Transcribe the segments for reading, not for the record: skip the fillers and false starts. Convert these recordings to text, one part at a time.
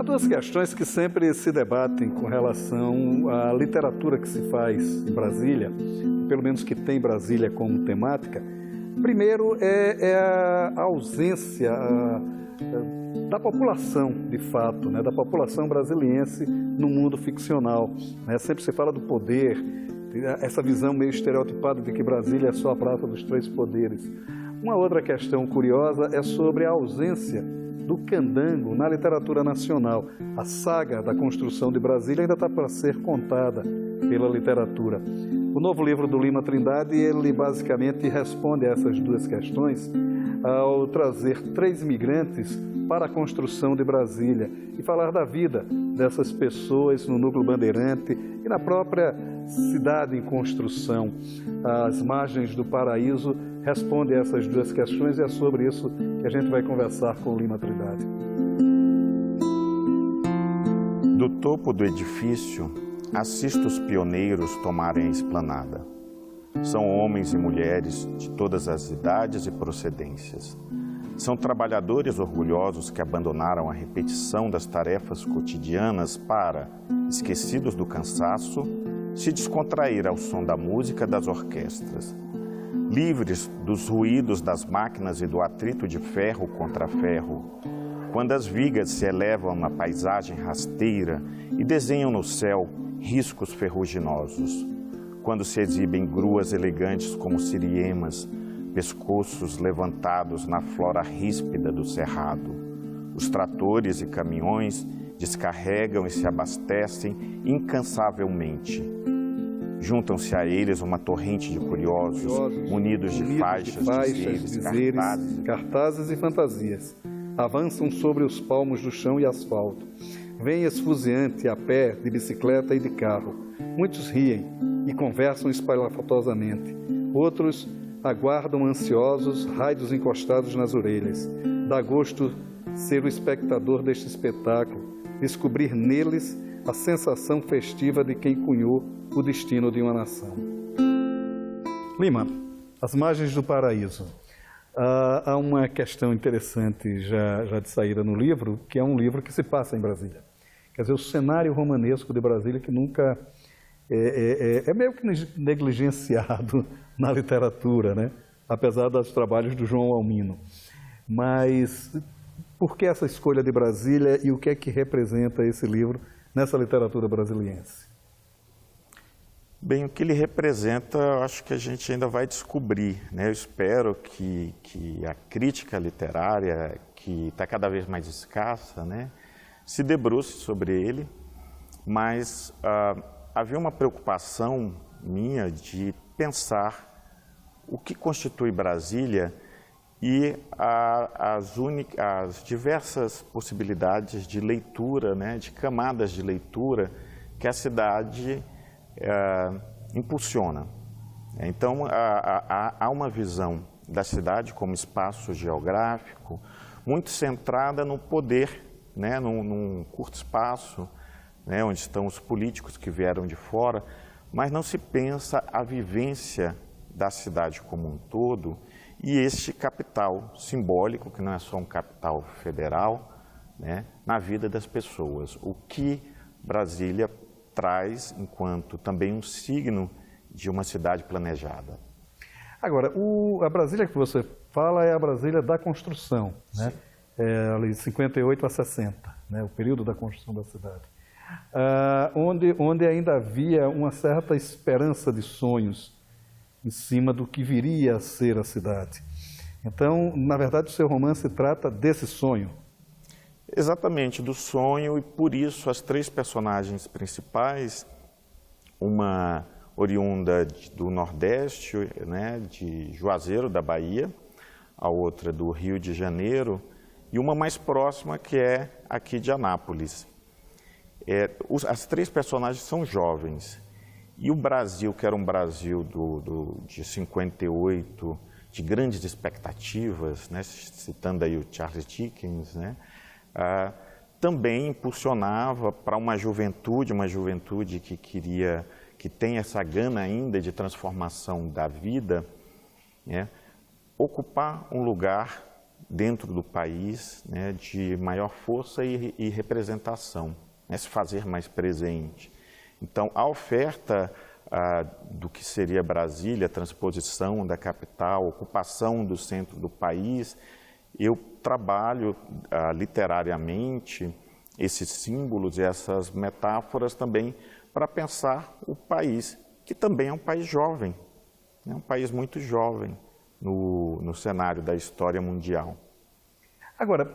duas questões que sempre se debatem com relação à literatura que se faz em Brasília, pelo menos que tem Brasília como temática. Primeiro é a ausência da população, de fato, né, da população brasiliense no mundo ficcional. Né? Sempre se fala do poder, essa visão meio estereotipada de que Brasília é só a praça dos três poderes. Uma outra questão curiosa é sobre a ausência do candango na literatura nacional. A saga da construção de Brasília ainda está para ser contada pela literatura. O novo livro do Lima Trindade, ele basicamente responde a essas duas questões ao trazer 3 imigrantes para a construção de Brasília e falar da vida dessas pessoas no núcleo bandeirante e na própria cidade em construção. As Margens do Paraíso responde a essas duas questões e é sobre isso que a gente vai conversar com o Lima Trindade. Do topo do edifício, assisto os pioneiros tomarem a esplanada. São homens e mulheres de todas as idades e procedências. São trabalhadores orgulhosos que abandonaram a repetição das tarefas cotidianas para, esquecidos do cansaço, se descontrair ao som da música das orquestras. Livres dos ruídos das máquinas e do atrito de ferro contra ferro, quando as vigas se elevam na paisagem rasteira e desenham no céu riscos ferruginosos, quando se exibem gruas elegantes como siriemas, pescoços levantados na flora ríspida do cerrado. Os tratores e caminhões descarregam e se abastecem incansavelmente. Juntam-se a eles uma torrente de curiosos munidos de faixas, dizeres, cartazes e fantasias. Avançam sobre os palmos do chão e asfalto. Vêm esfuziante a pé, de bicicleta e de carro. Muitos riem e conversam espalhafatosamente. Outros aguardam ansiosos, rádios encostados nas orelhas. Dá gosto ser o espectador deste espetáculo, descobrir neles a sensação festiva de quem cunhou o destino de uma nação. Lima, As Margens do Paraíso. Há uma questão interessante já de saída no livro, que é um livro que se passa em Brasília. Quer dizer, o cenário romanesco de Brasília que nunca é meio que negligenciado na literatura, né? Apesar dos trabalhos do João Almino. Mas por que essa escolha de Brasília e o que é que representa esse livro nessa literatura brasiliense? Bem, o que ele representa, eu acho que a gente ainda vai descobrir, né? Eu espero que a crítica literária, que está cada vez mais escassa, né, se debruce sobre ele, mas havia uma preocupação minha de pensar o que constitui Brasília e as diversas possibilidades de leitura, né, de camadas de leitura que a cidade impulsiona. Então, há uma visão da cidade como espaço geográfico muito centrada no poder, né, num curto espaço, né, onde estão os políticos que vieram de fora, mas não se pensa a vivência da cidade como um todo e este capital simbólico, que não é só um capital federal, né, na vida das pessoas. O que Brasília traz enquanto também um signo de uma cidade planejada. Agora, a Brasília que você fala é a Brasília da construção, né? Ali de 58 a 60, né? O período da construção da cidade. Onde ainda havia uma certa esperança de sonhos em cima do que viria a ser a cidade. Então, na verdade, o seu romance trata desse sonho. Exatamente, do sonho, e por isso as 3 personagens principais, uma oriunda do Nordeste, né, de Juazeiro, da Bahia, a outra do Rio de Janeiro, e uma mais próxima que é aqui de Anápolis. As 3 personagens são jovens, e o Brasil, que era um Brasil de 58, de grandes expectativas, né, citando aí o Charles Dickens, né, também impulsionava para uma juventude que tem essa gana ainda de transformação da vida, né, ocupar um lugar dentro do país, né, de maior força e representação, né, se fazer mais presente. Então, a oferta do que seria Brasília, a transposição da capital, ocupação do centro do país, eu trabalho literariamente esses símbolos e essas metáforas também para pensar o país, que também é um país jovem, é um país muito jovem no cenário da história mundial. Agora,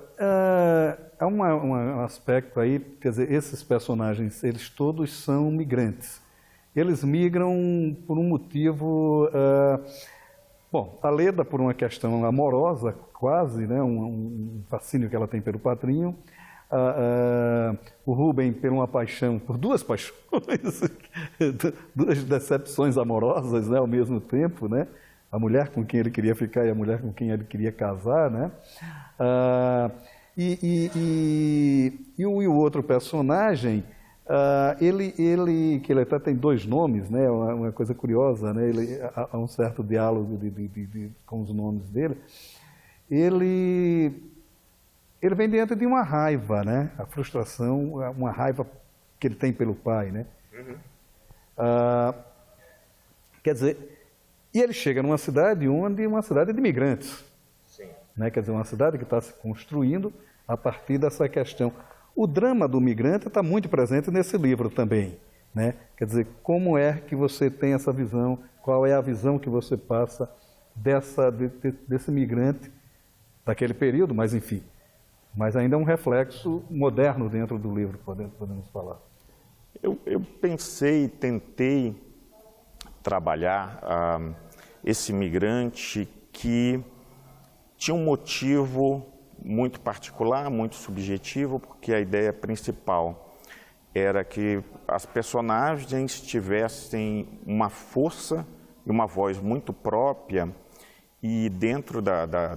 há um aspecto aí, quer dizer, esses personagens, eles todos são migrantes. Eles migram por um motivo, bom, a Leda por uma questão amorosa, quase, né, um fascínio que ela tem pelo padrinho, o Rubem por uma paixão, por duas paixões, duas decepções amorosas, né, ao mesmo tempo, né, a mulher com quem ele queria ficar e a mulher com quem ele queria casar, né, e o outro personagem, ele até tem dois nomes, né? Uma coisa curiosa, né? Há um certo diálogo com os nomes dele. Ele vem diante de uma raiva, né? A frustração, uma raiva que ele tem pelo pai, né? Uhum. Quer dizer, e ele chega numa cidade uma cidade de imigrantes, sim, né? Quer dizer, uma cidade que está se construindo a partir dessa questão. O drama do migrante está muito presente nesse livro também, né? Quer dizer, como é que você tem essa visão, qual é a visão que você passa desse migrante daquele período, mas enfim, mas ainda é um reflexo moderno dentro do livro, podemos falar. Eu pensei, tentei trabalhar esse migrante que tinha um motivo muito particular, muito subjetivo, porque a ideia principal era que as personagens tivessem uma força e uma voz muito própria e dentro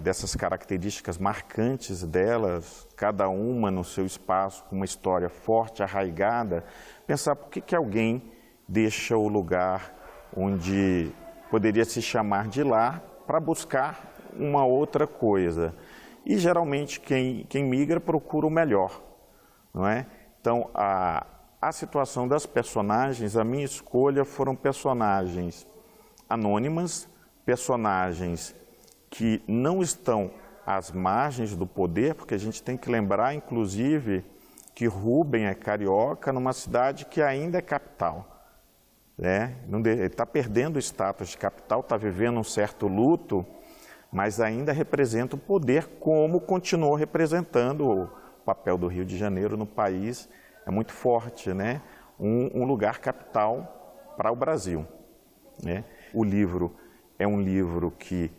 dessas características marcantes delas, cada uma no seu espaço, com uma história forte, arraigada, pensar por que alguém deixa o lugar onde poderia se chamar de lar para buscar uma outra coisa. E, geralmente, quem migra procura o melhor, não é? Então, a situação das personagens, a minha escolha foram personagens anônimas, personagens que não estão às margens do poder, porque a gente tem que lembrar, inclusive, que Rubem é carioca numa cidade que ainda é capital, né? Ele está perdendo o status de capital, está vivendo um certo luto, mas ainda representa o poder, como continuou representando o papel do Rio de Janeiro no país, é muito forte, né? Um lugar capital para o Brasil, né? O livro é um livro que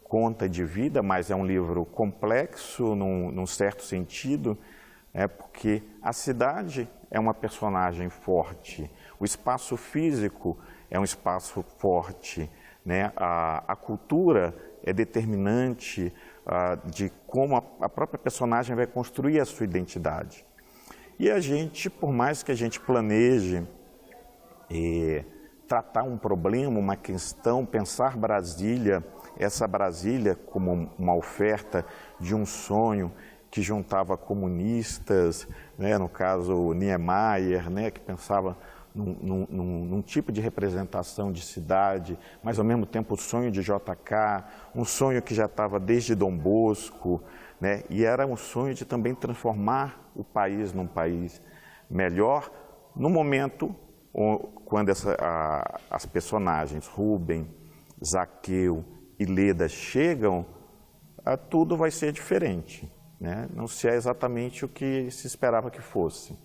conta de vida, mas é um livro complexo, num certo sentido, porque a cidade é uma personagem forte, o espaço físico é um espaço forte, né? A cultura é determinante de como a própria personagem vai construir a sua identidade. E a gente, por mais que a gente planeje tratar um problema, uma questão, pensar Brasília, essa Brasília como uma oferta de um sonho que juntava comunistas, né, no caso Niemeyer, né, que pensava num tipo de representação de cidade, mas ao mesmo tempo o sonho de JK, um sonho que já estava desde Dom Bosco, né, e era um sonho de também transformar o país num país melhor, no momento quando as personagens Rubem, Zaqueu e Leda chegam, tudo vai ser diferente, né? Não se é exatamente o que se esperava que fosse.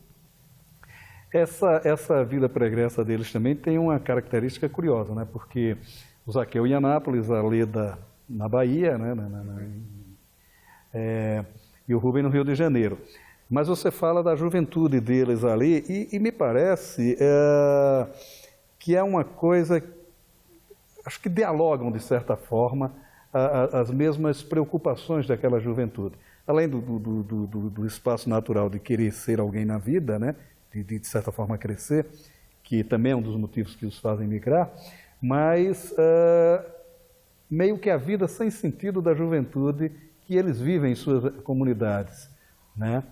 Essa vida pregressa deles também tem uma característica curiosa, né? Porque o Zaqueu em Anápolis, a Leda na Bahia, né? E o Rubem no Rio de Janeiro. Mas você fala da juventude deles ali e me parece que é uma coisa, acho que dialogam de certa forma as mesmas preocupações daquela juventude. Além do espaço natural de querer ser alguém na vida, né? De certa forma crescer, que também é um dos motivos que os fazem migrar, mas meio que a vida sem sentido da juventude, que eles vivem em suas comunidades, né?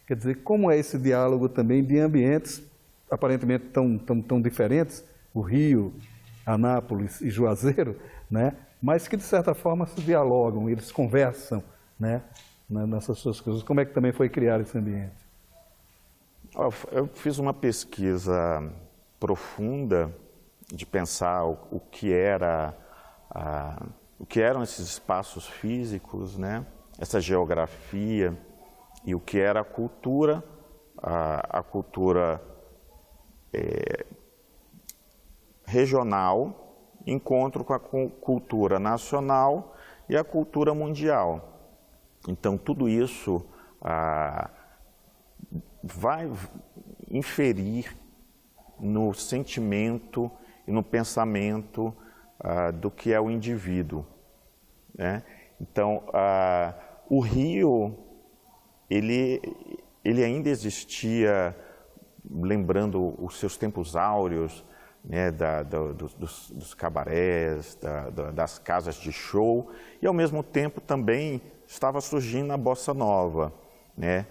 Quer dizer, como é esse diálogo também de ambientes aparentemente tão diferentes, o Rio, Anápolis e Juazeiro, né? Mas que de certa forma se dialogam, eles conversam, né? Nessas suas coisas. Como é que também foi criar esse ambiente? Eu fiz uma pesquisa profunda de pensar o que eram esses espaços físicos, né? Essa geografia e o que era a cultura regional, encontro com a cultura nacional e a cultura mundial. Então, tudo isso vai inferir no sentimento e no pensamento do que é o indivíduo, né? Então, o Rio, ele ainda existia, lembrando os seus tempos áureos, né, dos cabarés, das casas de show, e ao mesmo tempo também estava surgindo a bossa nova, né?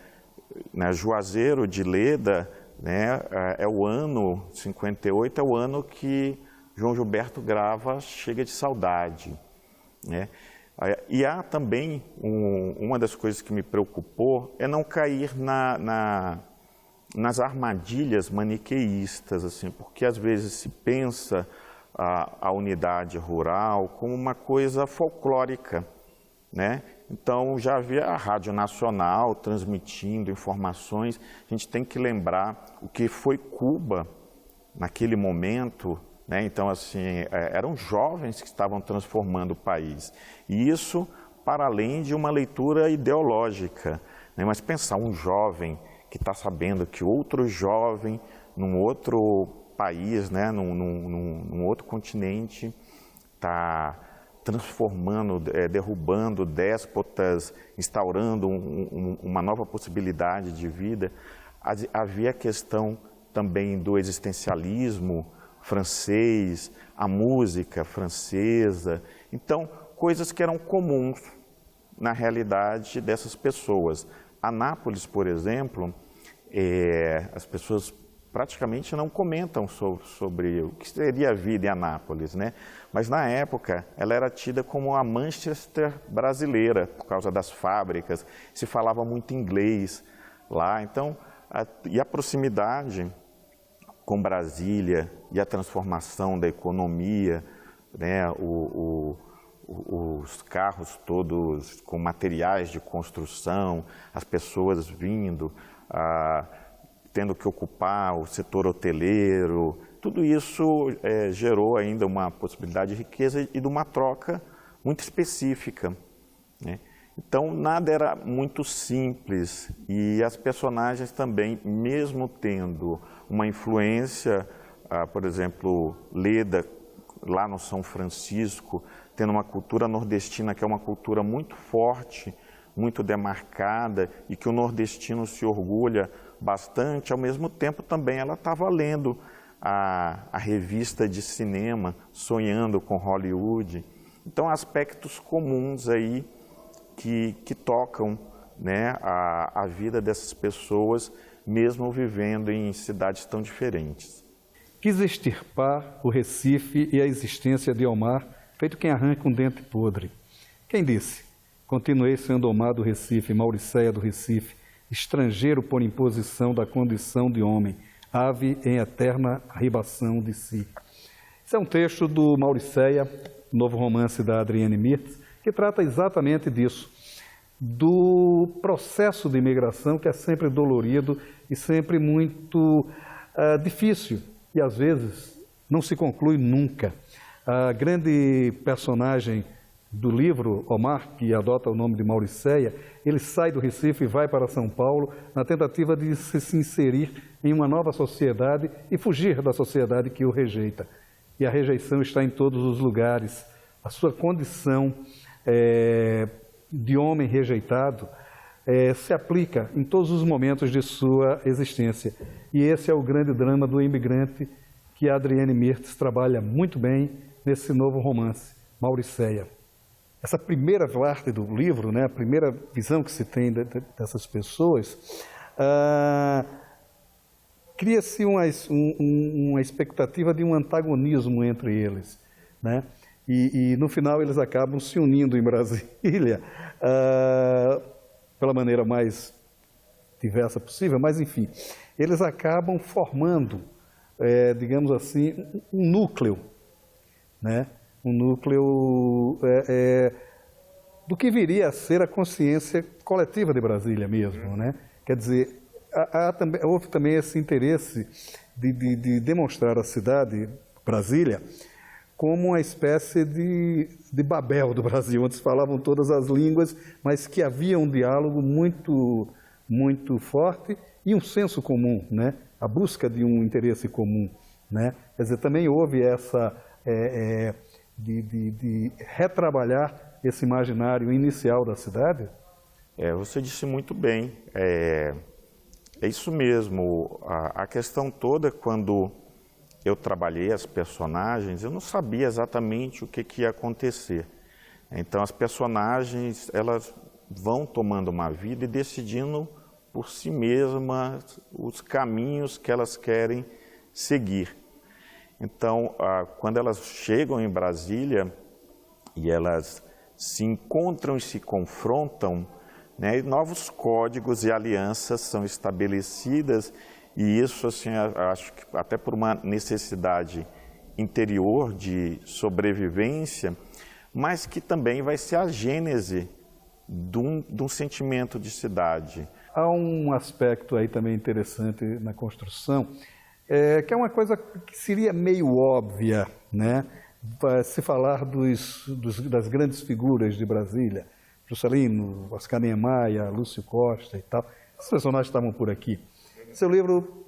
Na Juazeiro de Leda, né, é o ano 58, é o ano que João Gilberto grava Chega de Saudade, né? E há também, uma das coisas que me preocupou é não cair nas armadilhas maniqueístas, assim, porque às vezes se pensa a unidade rural como uma coisa folclórica, né? Então já havia a Rádio Nacional transmitindo informações. A gente tem que lembrar o que foi Cuba naquele momento, né? Então, assim, eram jovens que estavam transformando o país. E isso para além de uma leitura ideológica, né? Mas pensar um jovem que está sabendo que outro jovem num outro país, né? num outro continente, está transformando, derrubando déspotas, instaurando uma nova possibilidade de vida. Havia a questão também do existencialismo francês, a música francesa. Então, coisas que eram comuns na realidade dessas pessoas. Anápolis, por exemplo, as pessoas praticamente não comentam sobre o que seria a vida em Anápolis, né? Mas na época ela era tida como a Manchester brasileira, por causa das fábricas, se falava muito inglês lá. Então, e a proximidade com Brasília e a transformação da economia, né? Os carros todos com materiais de construção, as pessoas vindo, tendo que ocupar o setor hoteleiro, tudo isso gerou ainda uma possibilidade de riqueza e de uma troca muito específica, né? Então, nada era muito simples e as personagens também, mesmo tendo uma influência, por exemplo, Leda, lá no São Francisco, tendo uma cultura nordestina que é uma cultura muito forte, muito demarcada e que o nordestino se orgulha bastante, ao mesmo tempo também ela estava lendo a revista de cinema, Sonhando com Hollywood. Então, aspectos comuns aí que tocam, né, a vida dessas pessoas, mesmo vivendo em cidades tão diferentes. Quis extirpar o Recife e a existência de Omar, feito quem arranca um dente podre. Quem disse? Continuei sendo Omar do Recife, Mauricéia do Recife, estrangeiro por imposição da condição de homem, ave em eterna ribação de si. Esse é um texto do Mauricéia, novo romance da Adriane Mirtz, que trata exatamente disso, do processo de imigração que é sempre dolorido e sempre muito difícil e às vezes não se conclui nunca. A grande personagem do livro, Omar, que adota o nome de Mauricéia, ele sai do Recife e vai para São Paulo na tentativa de se inserir em uma nova sociedade e fugir da sociedade que o rejeita. E a rejeição está em todos os lugares. A sua condição de homem rejeitado se aplica em todos os momentos de sua existência. E esse é o grande drama do imigrante que a Adriane Mirtz trabalha muito bem nesse novo romance, Mauricéia. essa primeira parte do livro, né, a primeira visão que se tem dessas pessoas, cria-se uma expectativa de um antagonismo entre eles, né? E no final eles acabam se unindo em Brasília, pela maneira mais diversa possível, mas enfim, eles acabam formando, digamos assim, um núcleo, né? Um núcleo do que viria a ser a consciência coletiva de Brasília mesmo, né? Quer dizer, houve também esse interesse de demonstrar a cidade, Brasília, como uma espécie de Babel do Brasil, onde se falavam todas as línguas, mas que havia um diálogo muito forte e um senso comum, né? A busca de um interesse comum, né? Quer dizer, também houve essa de retrabalhar esse imaginário inicial da cidade. Você disse muito bem. É isso mesmo. A questão toda, quando eu trabalhei as personagens, eu não sabia exatamente o que ia acontecer. Então, as personagens, elas vão tomando uma vida e decidindo por si mesmas os caminhos que elas querem seguir. Então, quando elas chegam em Brasília e elas se encontram e se confrontam, né, novos códigos e alianças são estabelecidas, e isso, assim, acho que até por uma necessidade interior de sobrevivência, mas que também vai ser a gênese de um sentimento de cidade. Há um aspecto aí também interessante na construção, que é uma coisa que seria meio óbvia, né? Se falar das grandes figuras de Brasília, Juscelino, Oscar Niemeyer, Lúcio Costa e tal. Os personagens estavam por aqui. Seu livro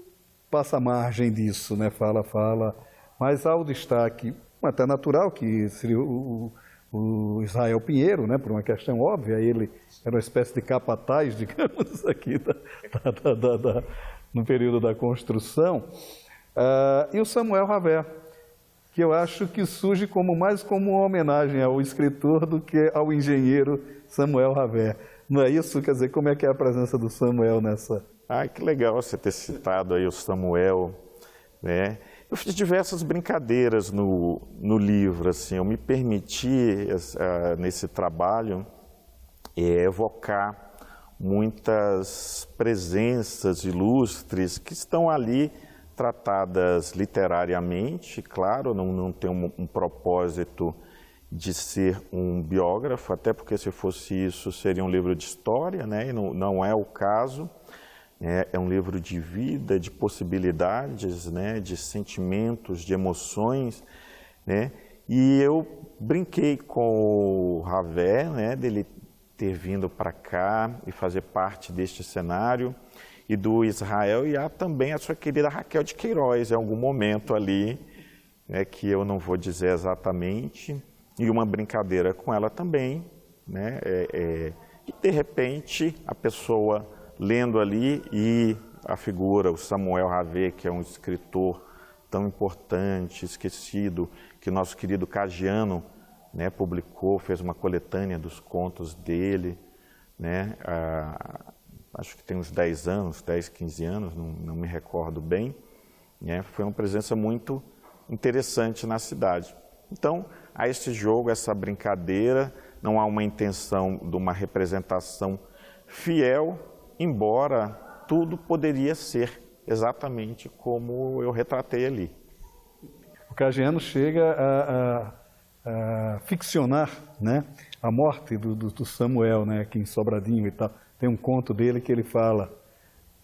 passa a margem disso, né? Fala, mas há o destaque, até natural, que seria o Israel Pinheiro, né? Por uma questão óbvia, ele era uma espécie de capataz, digamos, aqui no período da construção, e o Samuel Haver, que eu acho que surge mais como uma homenagem ao escritor do que ao engenheiro Samuel Haver. Não é isso? Quer dizer, como é que é a presença do Samuel nessa... Que legal você ter citado aí o Samuel, né? Eu fiz diversas brincadeiras no livro, assim, eu me permiti, nesse trabalho, evocar muitas presenças ilustres que estão ali tratadas literariamente, claro, não tem um propósito de ser um biógrafo, até porque se fosse isso seria um livro de história, né? E não é o caso. É um livro de vida, de possibilidades, né? De sentimentos, de emoções, né? E eu brinquei com o Haver, né? Dele ter vindo para cá e fazer parte deste cenário, e do Israel, e há também a sua querida Raquel de Queiroz, em algum momento ali, né, que eu não vou dizer exatamente, e uma brincadeira com ela também, né, e de repente a pessoa lendo ali e a figura, o Samuel Haver, que é um escritor tão importante, esquecido, que o nosso querido Cagiano, né, publicou, fez uma coletânea dos contos dele, né, acho que tem uns 10 anos, 10, 15 anos, não me recordo bem, né, foi uma presença muito interessante na cidade. Então, há esse jogo, essa brincadeira, não há uma intenção de uma representação fiel, embora tudo poderia ser exatamente como eu retratei ali. O Cagiano chega a ficcionar, né, a morte do Samuel, né, aqui em Sobradinho e tal. Tem um conto dele que ele fala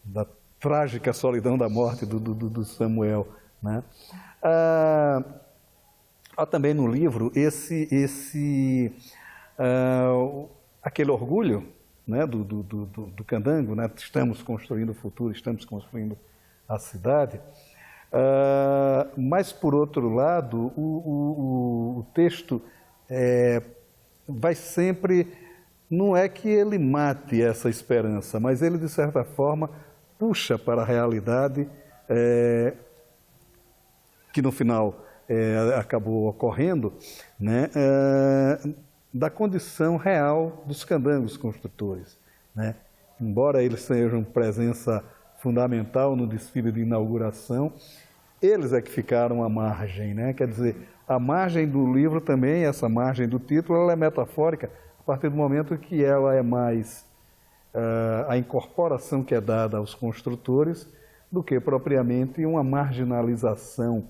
da trágica solidão da morte do Samuel, né? Há também no livro aquele orgulho, né, do candango, né? Estamos construindo o futuro, estamos construindo a cidade. Mas, por outro lado, o texto vai sempre... Não é que ele mate essa esperança, mas ele, de certa forma, puxa para a realidade que, no final, acabou ocorrendo, né? da condição real dos candangos construtores, né? Embora eles sejam presença fundamental no desfile de inauguração, eles é que ficaram à margem, né? Quer dizer, a margem do livro também, essa margem do título, ela é metafórica a partir do momento que ela é mais a incorporação que é dada aos construtores do que propriamente uma marginalização,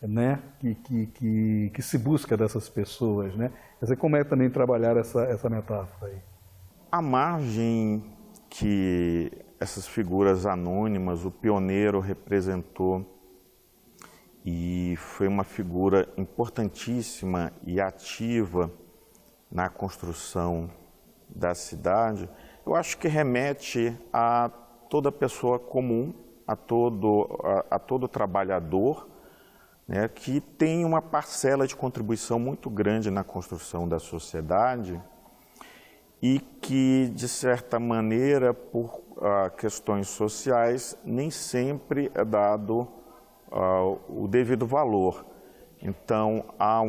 né, que se busca dessas pessoas, né? Quer dizer, como é também trabalhar essa metáfora aí? A margem que essas figuras anônimas, o pioneiro representou, e foi uma figura importantíssima e ativa na construção da cidade, eu acho que remete a toda pessoa comum, a todo trabalhador, né, que tem uma parcela de contribuição muito grande na construção da sociedade e que, de certa maneira, por questões sociais, nem sempre é dado o devido valor. Então, há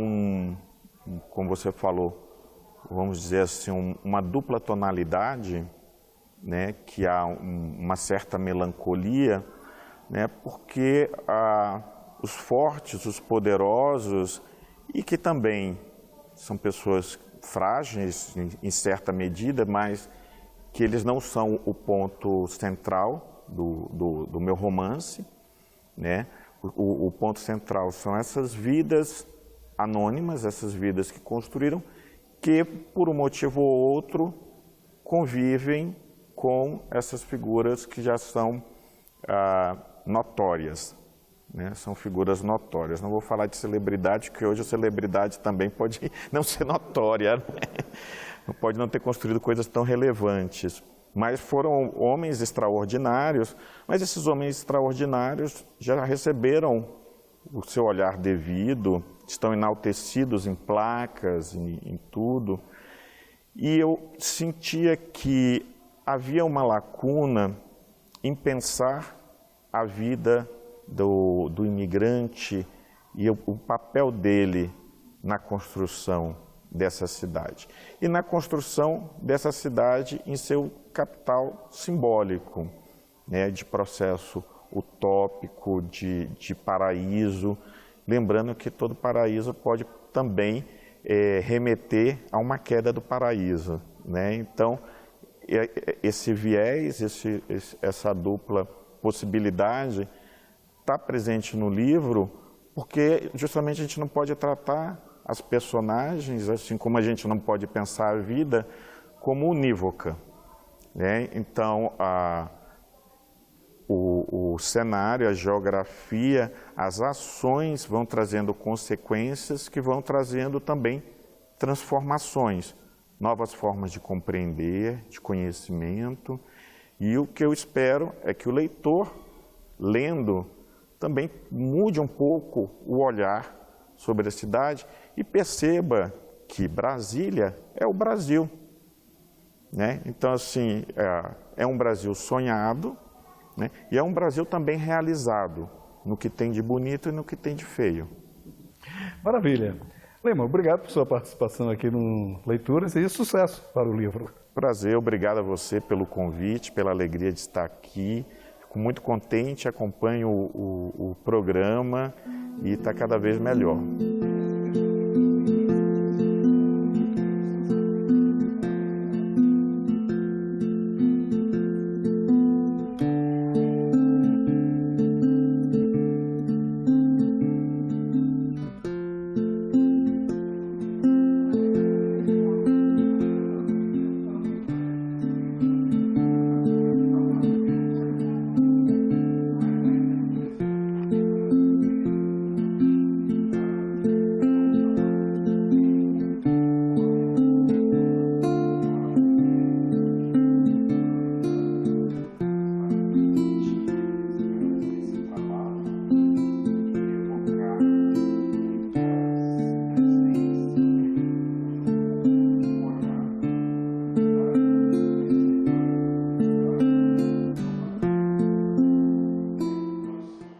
como você falou, vamos dizer assim, uma dupla tonalidade, né, que há uma certa melancolia, né, porque os fortes, os poderosos, e que também são pessoas frágeis em certa medida, mas que eles não são o ponto central do meu romance, né? O ponto central são essas vidas anônimas, essas vidas que construíram, que por um motivo ou outro convivem com essas figuras que já são notórias, né? São figuras notórias. Não vou falar de celebridade, porque hoje a celebridade também pode não ser notória, né? Pode não ter construído coisas tão relevantes. Mas foram homens extraordinários, mas esses homens extraordinários já receberam o seu olhar devido, estão enaltecidos em placas, em tudo. E eu sentia que havia uma lacuna em pensar a vida do imigrante e o papel dele na construção dessa cidade. E na construção dessa cidade em seu capital simbólico, né, de processo utópico, de paraíso. Lembrando que todo paraíso pode também remeter a uma queda do paraíso, né? Então, esse viés, essa dupla possibilidade está presente no livro, porque justamente a gente não pode tratar as personagens, assim como a gente não pode pensar a vida, como unívoca, né? Então, o cenário, a geografia, as ações vão trazendo consequências que vão trazendo também transformações, novas formas de compreender, de conhecimento. E o que eu espero é que o leitor, lendo, também mude um pouco o olhar sobre a cidade e perceba que Brasília é o Brasil, né? Então, assim, é um Brasil sonhado, né? E é um Brasil também realizado no que tem de bonito e no que tem de feio. Maravilha. Lema, obrigado por sua participação aqui no Leituras e sucesso para o livro. Prazer, obrigado a você pelo convite, pela alegria de estar aqui. Fico muito contente, acompanho o programa e está cada vez melhor.